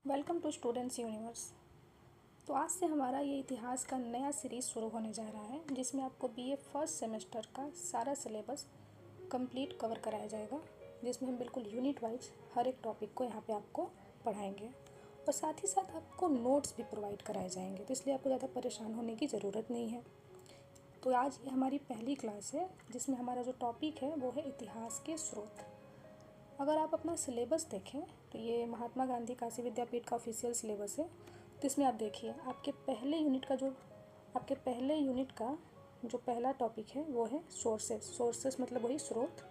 Welcome to students universe. तो आज से हमारा ये इतिहास का नया सीरीज़ शुरू होने जा रहा है, जिसमें आपको बीए फर्स्ट सेमेस्टर का सारा सिलेबस कंप्लीट कवर कराया जाएगा, जिसमें हम बिल्कुल यूनिट वाइज हर एक टॉपिक को यहाँ पे आपको पढ़ाएंगे और साथ ही साथ आपको नोट्स भी प्रोवाइड कराए जाएंगे। तो इसलिए आपको ज़्यादा परेशान होने की ज़रूरत नहीं है। तो आज ये हमारी पहली क्लास है, जिसमें हमारा जो टॉपिक है वो है इतिहास के स्रोत। अगर आप अपना सिलेबस देखें तो ये महात्मा गांधी काशी विद्यापीठ का ऑफिशियल सिलेबस है। तो इसमें आप देखिए आपके पहले यूनिट का जो पहला टॉपिक है वो है सोर्सेस मतलब वही स्रोत,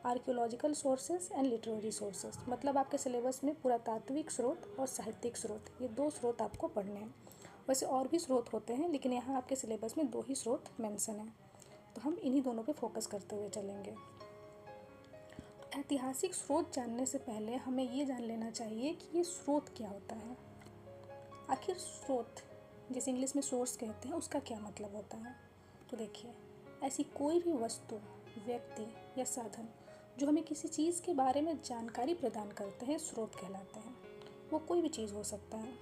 archaeological sources and literary sources. मतलब आपके सिलेबस में पुरातात्विक स्रोत और साहित्यिक स्रोत, ये दो स्रोत आपको पढ़ने हैं। वैसे और भी स्रोत होते हैं, लेकिन यहाँ आपके सिलेबस में दो ही स्रोत मेंशन हैं, तो हम इन्हीं दोनों पे फोकस करते हुए चलेंगे। ऐतिहासिक स्रोत जानने से पहले हमें ये जान लेना चाहिए कि ये स्रोत क्या होता है। आखिर स्रोत, जिसे इंग्लिश में सोर्स कहते हैं, उसका क्या मतलब होता है। तो देखिए, ऐसी कोई भी वस्तु, व्यक्ति या साधन जो हमें किसी चीज़ के बारे में जानकारी प्रदान करते हैं, स्रोत कहलाते हैं। वो कोई भी चीज़ हो सकता है।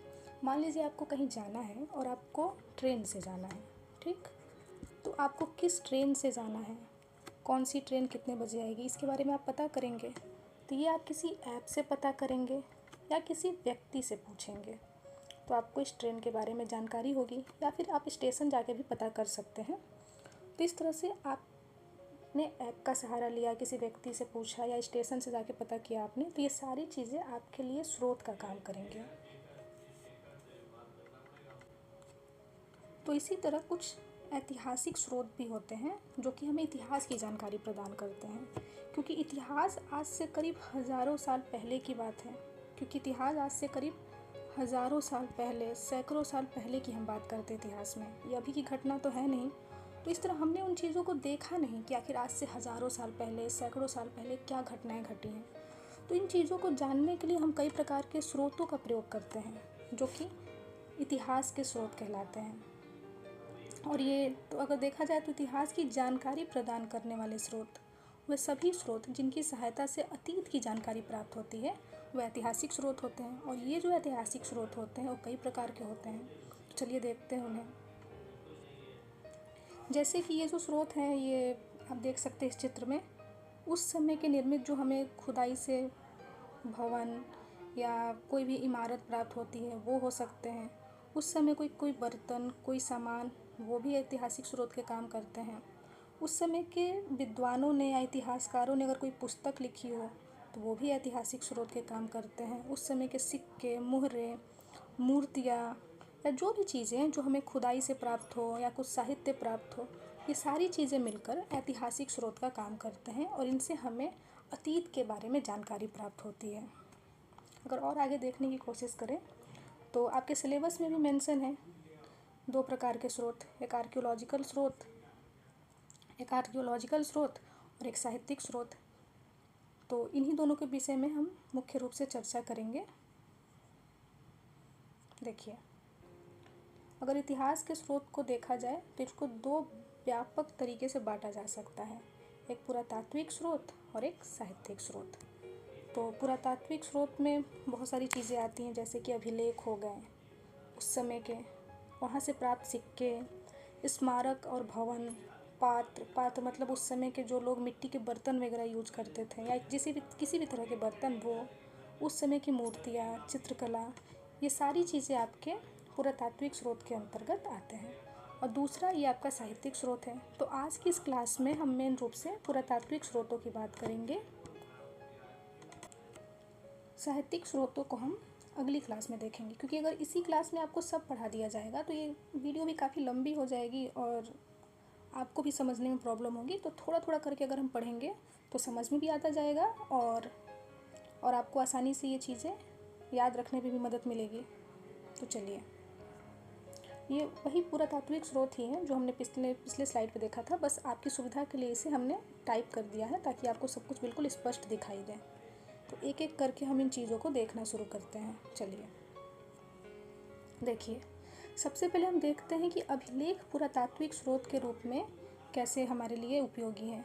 मान लीजिए आपको कहीं जाना है और आपको ट्रेन से जाना है, ठीक। तो आपको किस ट्रेन से जाना है, कौन सी ट्रेन कितने बजे आएगी, इसके बारे में आप पता करेंगे। तो ये आप किसी ऐप से पता करेंगे या किसी व्यक्ति से पूछेंगे, तो आपको इस ट्रेन के बारे में जानकारी होगी, या फिर आप स्टेशन जाके भी पता कर सकते हैं। तो इस तरह से आपने ऐप का सहारा लिया, किसी व्यक्ति से पूछा या स्टेशन से जाके पता किया आपने, तो ये सारी चीज़ें आपके लिए स्रोत का काम करेंगे। तो इसी तरह कुछ ऐतिहासिक स्रोत भी होते हैं जो कि हमें इतिहास की जानकारी प्रदान करते हैं, क्योंकि इतिहास आज से करीब हज़ारों साल पहले की बात है। क्योंकि इतिहास आज से करीब हज़ारों साल पहले, सैकड़ों साल पहले की हम बात करते हैं इतिहास में, ये अभी की घटना तो है नहीं। तो इस तरह हमने उन चीज़ों को देखा नहीं कि आखिर आज से हज़ारों साल पहले, सैकड़ों साल पहले क्या घटनाएं घटी हैं। तो इन चीज़ों को जानने के लिए हम कई प्रकार के स्रोतों का प्रयोग करते हैं, जो कि इतिहास के स्रोत कहलाते हैं। और ये तो अगर देखा जाए तो इतिहास की जानकारी प्रदान करने वाले स्रोत, वे सभी स्रोत जिनकी सहायता से अतीत की जानकारी प्राप्त होती है, वह ऐतिहासिक स्रोत होते हैं। और ये जो ऐतिहासिक स्रोत होते हैं वो कई प्रकार के होते हैं। तो चलिए देखते हैं उन्हें। जैसे कि ये जो स्रोत हैं, ये आप देख सकते हैं इस चित्र में, उस समय के निर्मित जो हमें खुदाई से भवन या कोई भी इमारत प्राप्त होती है वो हो सकते हैं। उस समय कोई बर्तन, कोई सामान, वो भी ऐतिहासिक स्रोत के काम करते हैं। उस समय के विद्वानों ने या इतिहासकारों ने अगर कोई पुस्तक लिखी हो तो वो भी ऐतिहासिक स्रोत के काम करते हैं। उस समय के सिक्के, मुहरें, मूर्तियाँ या जो भी चीज़ें जो हमें खुदाई से प्राप्त हो या कुछ साहित्य प्राप्त हो, ये सारी चीज़ें मिलकर ऐतिहासिक स्रोत का काम करते हैं और इनसे हमें अतीत के बारे में जानकारी प्राप्त होती है। अगर और आगे देखने की कोशिश करें तो आपके सिलेबस में भी मेंशन है दो प्रकार के स्रोत, एक आर्कियोलॉजिकल स्रोत और एक साहित्यिक स्रोत। तो इन्हीं दोनों के विषय में हम मुख्य रूप से चर्चा करेंगे। देखिए, अगर इतिहास के स्रोत को देखा जाए तो इसको दो व्यापक तरीके से बांटा जा सकता है, एक पुरातात्विक स्रोत और एक साहित्यिक स्रोत। तो पुरातात्विक स्रोत में बहुत सारी चीज़ें आती हैं, जैसे कि अभिलेख हो गए उस समय के, वहाँ से प्राप्त सिक्के, स्मारक और भवन, पात्र मतलब उस समय के जो लोग मिट्टी के बर्तन वगैरह यूज करते थे या किसी भी तरह के बर्तन, वो उस समय की मूर्तियाँ, चित्रकला, ये सारी चीज़ें आपके पुरातात्विक स्रोत के अंतर्गत आते हैं। और दूसरा ये आपका साहित्यिक स्रोत है। तो आज की इस क्लास में हम मेन रूप से पुरातात्विक स्रोतों की बात करेंगे। साहित्यिक स्रोतों को हम अगली क्लास में देखेंगे, क्योंकि अगर इसी क्लास में आपको सब पढ़ा दिया जाएगा तो ये वीडियो भी काफ़ी लंबी हो जाएगी और आपको भी समझने में प्रॉब्लम होगी। तो थोड़ा थोड़ा करके अगर हम पढ़ेंगे तो समझ में भी आता जाएगा और आपको आसानी से ये चीज़ें याद रखने में भी मदद मिलेगी। तो चलिए, ये वही पुरातात्विक स्रोत ही हैं जो हमने पिछले स्लाइड पे देखा था, बस आपकी सुविधा के लिए इसे हमने टाइप कर दिया है ताकि आपको सब कुछ बिल्कुल स्पष्ट दिखाई दे। तो एक एक करके हम इन चीज़ों को देखना शुरू करते हैं। चलिए देखिए, सबसे पहले हम देखते हैं कि अभिलेख पुरातात्विक स्रोत के रूप में कैसे हमारे लिए उपयोगी है।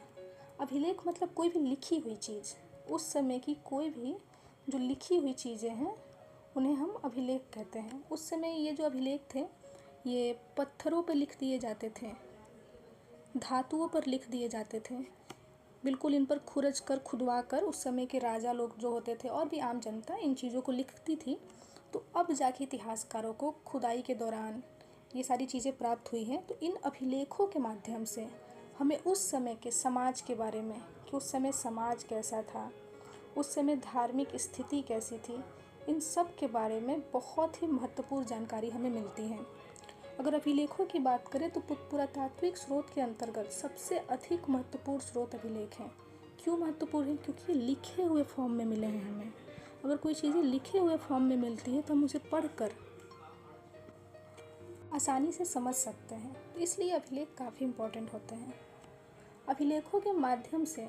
अभिलेख मतलब कोई भी लिखी हुई चीज़, उस समय की कोई भी जो लिखी हुई चीज़ें हैं उन्हें हम अभिलेख कहते हैं। उस समय ये जो अभिलेख थे ये पत्थरों पर लिख दिए जाते थे, धातुओं पर लिख दिए जाते थे, बिल्कुल इन पर खुरच कर खुदवा कर उस समय के राजा लोग जो होते थे और भी आम जनता इन चीज़ों को लिखती थी। तो अब जाके इतिहासकारों को खुदाई के दौरान ये सारी चीज़ें प्राप्त हुई हैं। तो इन अभिलेखों के माध्यम से हमें उस समय के समाज के बारे में, कि उस समय समाज कैसा था, उस समय धार्मिक स्थिति कैसी थी, इन सब के बारे में बहुत ही महत्वपूर्ण जानकारी हमें मिलती है। अगर अभिलेखों की बात करें तो पुरातात्विक स्रोत के अंतर्गत सबसे अधिक महत्वपूर्ण स्रोत अभिलेख हैं। क्यों महत्वपूर्ण है? क्योंकि ये लिखे हुए फॉर्म में मिले हैं हमें। अगर कोई चीज़ें लिखे हुए फॉर्म में मिलती हैं तो हम उसे पढ़कर आसानी से समझ सकते हैं। तो इसलिए अभिलेख काफ़ी इम्पोर्टेंट होते हैं। अभिलेखों के माध्यम से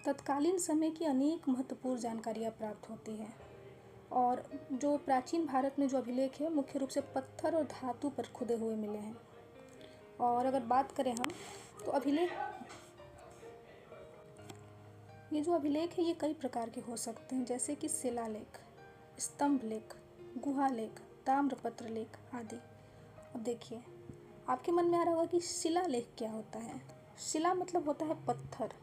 तत्कालीन समय की अनेक महत्वपूर्ण जानकारियाँ प्राप्त होती हैं। और जो प्राचीन भारत में जो अभिलेख है मुख्य रूप से पत्थर और धातु पर खुदे हुए मिले हैं। और अगर बात करें हम तो अभिलेख, ये जो अभिलेख है ये कई प्रकार के हो सकते हैं, जैसे कि शिलालेख, स्तंभ लेख, गुहा लेख, ताम्रपत्र लेख आदि। अब देखिए, आपके मन में आ रहा होगा कि शिलालेख क्या होता है। शिला मतलब होता है पत्थर।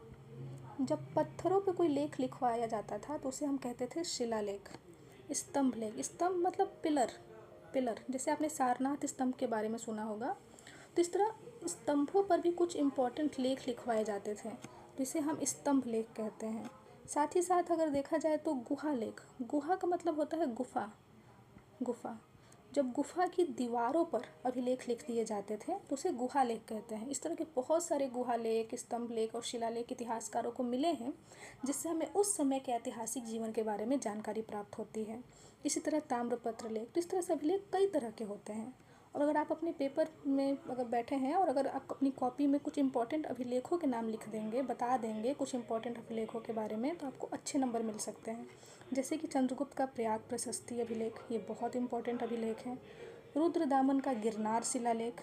जब पत्थरों पे कोई लेख लिखवाया जाता था तो उसे हम कहते थे शिलालेख। स्तंभ लेख, स्तंभ मतलब पिलर, पिलर जैसे आपने सारनाथ स्तंभ के बारे में सुना होगा। तो इस तरह स्तंभों पर भी कुछ इम्पोर्टेंट लेख लिखवाए जाते थे, तो इसे हम स्तंभ लेख कहते हैं। साथ ही साथ अगर देखा जाए तो गुहा लेख, गुहा का मतलब होता है गुफा, गुफा। जब गुफा की दीवारों पर अभिलेख लिख दिए जाते थे तो उसे गुहा लेख कहते हैं। इस तरह के बहुत सारे गुहा लेख, स्तंभ लेख और शिलालेख इतिहासकारों को मिले हैं, जिससे हमें उस समय के ऐतिहासिक जीवन के बारे में जानकारी प्राप्त होती है। इसी तरह ताम्रपत्र लेख, तो इस तरह से अभिलेख कई तरह के होते हैं। और अगर आप अपने पेपर में अगर बैठे हैं और अगर आप अपनी कॉपी में कुछ इंपॉर्टेंट अभिलेखों के नाम लिख देंगे, बता देंगे कुछ इंपॉर्टेंट अभिलेखों के बारे में, तो आपको अच्छे नंबर मिल सकते हैं। जैसे कि चंद्रगुप्त का प्रयाग प्रशस्ति अभिलेख, ये बहुत इंपॉर्टेंट अभिलेख है। रुद्रदामन का गिरनार शिलालेख,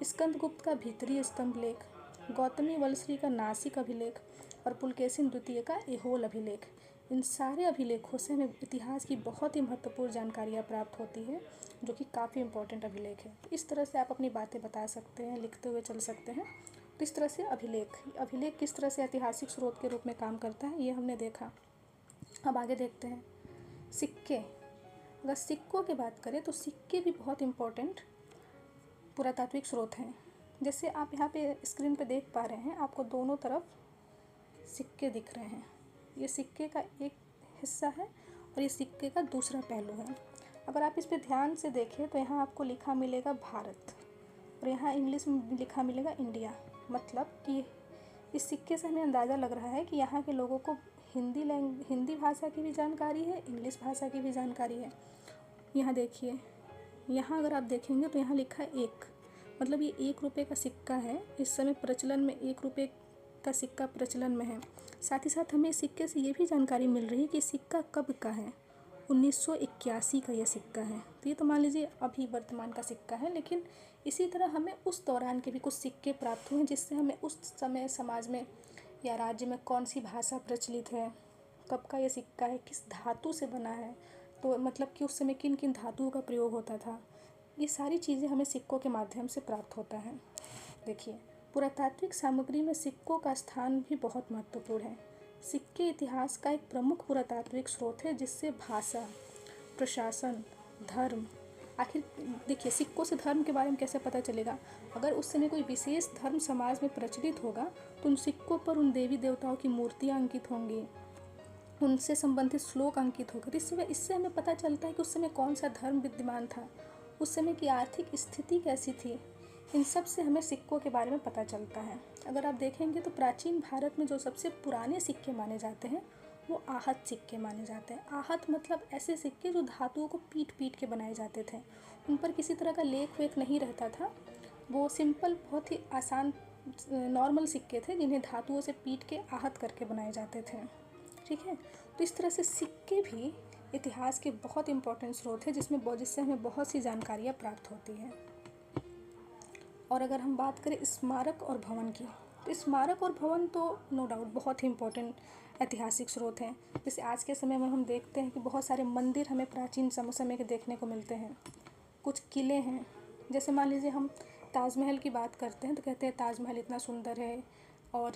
स्कंदगुप्त का भीतरी स्तंभ लेख, गौतमी वलश्री का नासिक अभिलेख और पुलकेशिन द्वितीय का ऐहोल अभिलेख। इन सारे अभिलेखों से हमें इतिहास की बहुत ही महत्वपूर्ण जानकारियाँ प्राप्त होती है, जो कि काफ़ी इंपॉर्टेंट अभिलेख है। इस तरह से आप अपनी बातें बता सकते हैं, लिखते हुए चल सकते हैं। तो इस तरह से अभिलेख किस तरह से ऐतिहासिक स्रोत के रूप में काम करता है ये हमने देखा। अब आगे देखते हैं सिक्के। अगर सिक्कों की बात करें तो सिक्के भी बहुत इम्पोर्टेंट पुरातात्विक स्रोत हैं। जैसे आप यहाँ पे स्क्रीन पे देख पा रहे हैं, आपको दोनों तरफ सिक्के दिख रहे हैं। ये सिक्के का एक हिस्सा है और ये सिक्के का दूसरा पहलू है। अगर आप इस पे ध्यान से देखें तो यहाँ आपको लिखा मिलेगा भारत और यहाँ इंग्लिश में लिखा मिलेगा इंडिया। मतलब कि इस सिक्के से हमें अंदाज़ा लग रहा है कि यहाँ के लोगों को हिंदी भाषा की भी जानकारी है, इंग्लिश भाषा की भी जानकारी है। यहाँ देखिए, यहाँ अगर आप देखेंगे तो यहाँ लिखा है एक, मतलब ये 1 रुपये का सिक्का है। इस समय प्रचलन में 1 रुपये का सिक्का प्रचलन में है। साथ ही साथ हमें सिक्के से ये भी जानकारी मिल रही है कि सिक्का कब का है, 1981 का ये सिक्का है। तो ये तो मान लीजिए अभी वर्तमान का सिक्का है, लेकिन इसी तरह हमें उस दौरान के भी कुछ सिक्के प्राप्त हुए हैं, जिससे हमें उस समय समाज में या राज्य में कौन सी भाषा प्रचलित है, कब का ये सिक्का है, किस धातु से बना है, तो मतलब कि उस समय किन किन धातुओं का प्रयोग होता था, ये सारी चीज़ें हमें सिक्कों के माध्यम से प्राप्त होता है। देखिए, पुरातात्विक सामग्री में सिक्कों का स्थान भी बहुत महत्वपूर्ण है। सिक्के इतिहास का एक प्रमुख पुरातात्विक स्रोत है, जिससे भाषा, प्रशासन, धर्म, आखिर देखिए सिक्कों से धर्म के बारे में कैसे पता चलेगा। अगर उस समय कोई विशेष धर्म समाज में प्रचलित होगा तो उन सिक्कों पर उन देवी देवताओं की मूर्तियाँ अंकित होंगी, उनसे संबंधित श्लोक अंकित होगा। तो इससे हमें पता चलता है कि उस समय कौन सा धर्म विद्यमान था, उस समय की आर्थिक स्थिति कैसी थी। इन सब से हमें सिक्कों के बारे में पता चलता है। अगर आप देखेंगे तो प्राचीन भारत में जो सबसे पुराने सिक्के माने जाते हैं वो आहत सिक्के माने जाते हैं। आहत मतलब ऐसे सिक्के जो धातुओं को पीट पीट के बनाए जाते थे, उन पर किसी तरह का लेख वेख नहीं रहता था। वो सिंपल, बहुत ही आसान नॉर्मल सिक्के थे जिन्हें धातुओं से पीट के आहत करके बनाए जाते थे। ठीक है, तो इस तरह से सिक्के भी इतिहास के बहुत इंपॉर्टेंट स्रोत है, जिससे हमें बहुत सी जानकारियाँ प्राप्त होती हैं। और अगर हम बात करें स्मारक और भवन की, तो स्मारक और भवन तो नो डाउट बहुत ही इम्पोर्टेंट ऐतिहासिक स्रोत हैं। जैसे आज के समय में हम देखते हैं कि बहुत सारे मंदिर हमें प्राचीन समय के देखने को मिलते हैं। कुछ किले हैं, जैसे मान लीजिए हम ताजमहल की बात करते हैं तो कहते हैं ताजमहल इतना सुंदर है और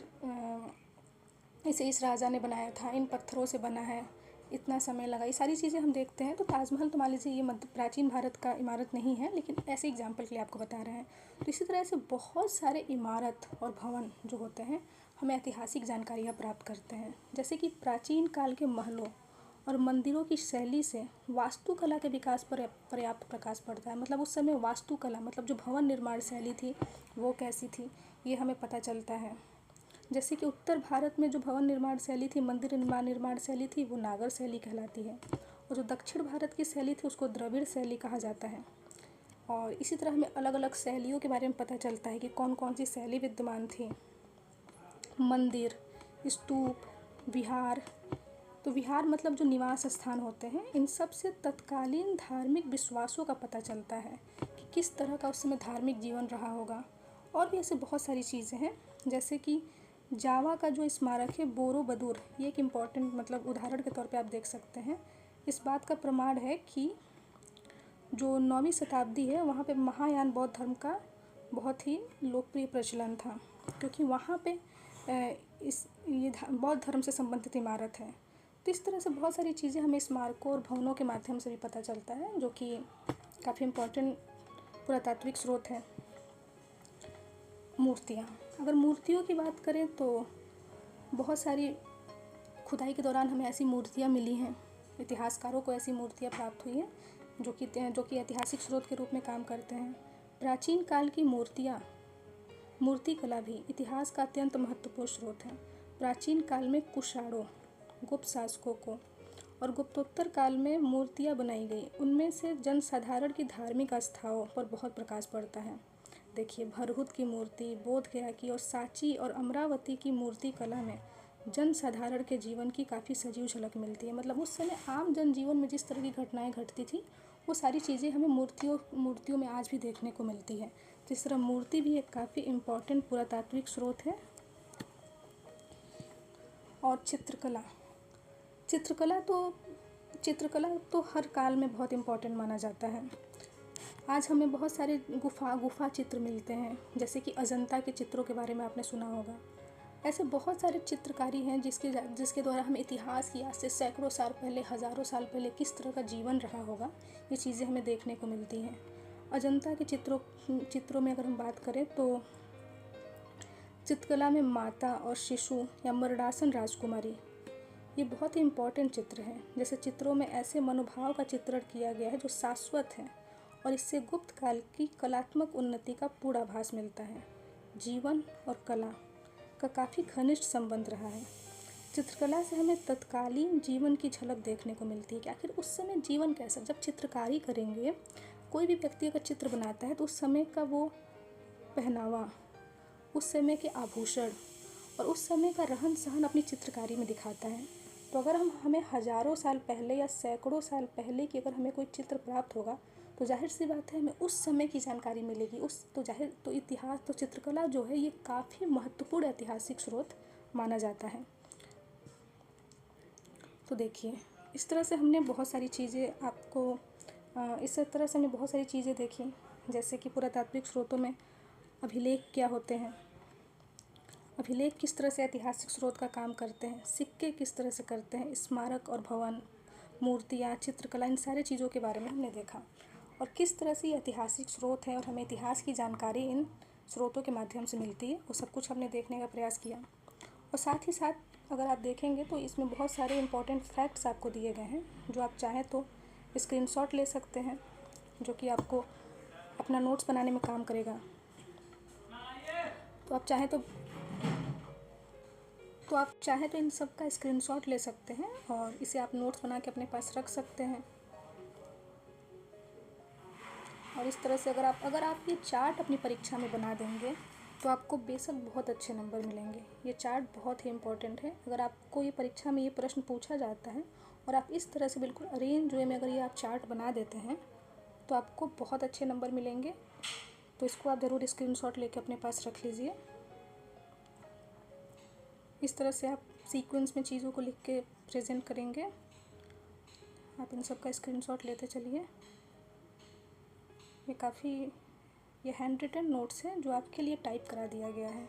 इसे इस राजा ने बनाया था, इन पत्थरों से बना है, इतना समय लगा, ये सारी चीज़ें हम देखते हैं। तो ताजमहल तो मान लीजिए ये मध्य प्राचीन भारत का इमारत नहीं है, लेकिन ऐसे एग्जाम्पल के लिए आपको बता रहे हैं। तो इसी तरह से बहुत सारे इमारत और भवन जो होते हैं हमें ऐतिहासिक जानकारियाँ प्राप्त करते हैं। जैसे कि प्राचीन काल के महलों और मंदिरों की शैली से वास्तुकला के विकास पर पर्याप्त प्रकाश पड़ता है। मतलब उस समय वास्तुकला मतलब जो भवन निर्माण शैली थी वो कैसी थी, ये हमें पता चलता है। जैसे कि उत्तर भारत में जो भवन निर्माण शैली थी, मंदिर निर्माण शैली थी, वो नागर शैली कहलाती है। और जो दक्षिण भारत की शैली थी उसको द्रविड़ शैली कहा जाता है। और इसी तरह हमें अलग अलग शैलियों के बारे में पता चलता है कि कौन कौन सी शैली विद्यमान थी। मंदिर, स्तूप, विहार, तो विहार मतलब जो निवास स्थान होते हैं, इन सब से तत्कालीन धार्मिक विश्वासों का पता चलता है कि किस तरह का उस समय धार्मिक जीवन रहा होगा। और भी ऐसे बहुत सारी चीज़ें हैं, जैसे कि जावा का जो स्मारक है बोरोबुदुर, ये एक इम्पॉर्टेंट मतलब उदाहरण के तौर पे आप देख सकते हैं। इस बात का प्रमाण है कि जो 9वीं शताब्दी है वहाँ पे महायान बौद्ध धर्म का बहुत ही लोकप्रिय प्रचलन था, क्योंकि वहाँ पे ये बौद्ध धर्म से संबंधित इमारत है। तो इस तरह से बहुत सारी चीज़ें हमें स्मारकों और भवनों के माध्यम से भी पता चलता है, जो कि काफ़ी इम्पोर्टेंट पुरातात्विक स्रोत है। मूर्तियाँ, अगर मूर्तियों की बात करें तो बहुत सारी खुदाई के दौरान हमें ऐसी मूर्तियाँ मिली हैं, इतिहासकारों को ऐसी मूर्तियाँ प्राप्त हुई हैं जो कि ऐतिहासिक स्रोत के रूप में काम करते हैं। प्राचीन काल की मूर्तिकला भी इतिहास का अत्यंत महत्वपूर्ण स्रोत है। प्राचीन काल में कुषाणों, गुप्त शासकों को और गुप्तोत्तर काल में मूर्तियाँ बनाई गई, उनमें से जनसाधारण की धार्मिक आस्थाओं पर बहुत प्रकाश पड़ता है। देखिए, भरहुत की मूर्ति, बोध गया की और सांची और अमरावती की मूर्ति कला में जनसाधारण के जीवन की काफ़ी सजीव झलक मिलती है। मतलब उस समय आम जनजीवन में जिस तरह की घटनाएं घटती थी वो सारी चीज़ें हमें मूर्तियों में आज भी देखने को मिलती है। जिस तरह मूर्ति भी एक काफ़ी इम्पॉर्टेंट पुरातात्विक स्रोत है। और चित्रकला तो हर काल में बहुत इम्पॉर्टेंट माना जाता है। आज हमें बहुत सारे गुफा चित्र मिलते हैं, जैसे कि अजंता के चित्रों के बारे में आपने सुना होगा। ऐसे बहुत सारे चित्रकारी हैं जिसके द्वारा हमें इतिहास की आज से सैकड़ों साल पहले, हज़ारों साल पहले किस तरह का जीवन रहा होगा, ये चीज़ें हमें देखने को मिलती हैं। अजंता के चित्रों में अगर हम बात करें तो चित्रकला में माता और शिशु या मर्दासन राजकुमारी, ये बहुत ही इम्पॉर्टेंट चित्र हैं। जैसे चित्रों में ऐसे मनोभाव का चित्रण किया गया है जो शाश्वत है और इससे गुप्त काल की कलात्मक उन्नति का पूर्वाभास मिलता है। जीवन और कला का काफ़ी घनिष्ठ संबंध रहा है। चित्रकला से हमें तत्कालीन जीवन की झलक देखने को मिलती है कि आखिर उस समय जीवन कैसा। जब चित्रकारी करेंगे, कोई भी व्यक्ति अगर चित्र बनाता है तो उस समय का वो पहनावा, उस समय के आभूषण और उस समय का रहन सहन अपनी चित्रकारी में दिखाता है। तो अगर हमें हज़ारों साल पहले या सैकड़ों साल पहले की अगर हमें कोई चित्र प्राप्त होगा तो जाहिर सी बात है हमें उस समय की जानकारी मिलेगी। इतिहास तो चित्रकला जो है ये काफ़ी महत्वपूर्ण ऐतिहासिक स्रोत माना जाता है। तो देखिए, इस तरह से हमने बहुत सारी चीज़ें देखी, जैसे कि पुरातात्विक स्रोतों में अभिलेख क्या होते हैं, अभिलेख किस तरह से ऐतिहासिक स्रोत का काम करते हैं, सिक्के किस तरह से करते हैं, स्मारक और भवन, मूर्तियाँ, चित्रकला, इन सारी चीज़ों के बारे में हमने देखा और किस तरह से ये ऐतिहासिक स्रोत है और हमें इतिहास की जानकारी इन स्रोतों के माध्यम से मिलती है, वो सब कुछ हमने देखने का प्रयास किया। और साथ ही साथ अगर आप देखेंगे तो इसमें बहुत सारे इम्पोर्टेंट फैक्ट्स आपको दिए गए हैं, जो आप चाहें तो स्क्रीनशॉट ले सकते हैं, जो कि आपको अपना नोट्स बनाने में काम करेगा। तो आप चाहें तो इन सब का स्क्रीनशॉट ले सकते हैं और इसे आप नोट्स बना के अपने पास रख सकते हैं। और इस तरह से अगर आप ये चार्ट अपनी परीक्षा में बना देंगे तो आपको बेशक बहुत अच्छे नंबर मिलेंगे। ये चार्ट बहुत ही इम्पोर्टेंट है। अगर आपको ये परीक्षा में ये प्रश्न पूछा जाता है और आप इस तरह से बिल्कुल अरेंज वे में अगर ये आप चार्ट बना देते हैं तो आपको बहुत अच्छे नंबर मिलेंगे। तो इसको आप ज़रूर स्क्रीनशॉट लेके अपने पास रख लीजिए। इस तरह से आप सीक्वेंस में चीज़ों को लिख के प्रेजेंट करेंगे। आप इन सब का स्क्रीनशॉट लेते चलिए। ये हैंड रिटन नोट्स हैं जो आपके लिए टाइप करा दिया गया है।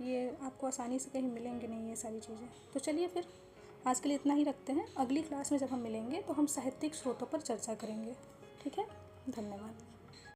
ये आपको आसानी से कहीं मिलेंगे नहीं ये सारी चीज़ें। तो चलिए फिर आज के लिए इतना ही रखते हैं। अगली क्लास में जब हम मिलेंगे तो हम साहित्यिक स्रोतों पर चर्चा करेंगे। ठीक है, धन्यवाद।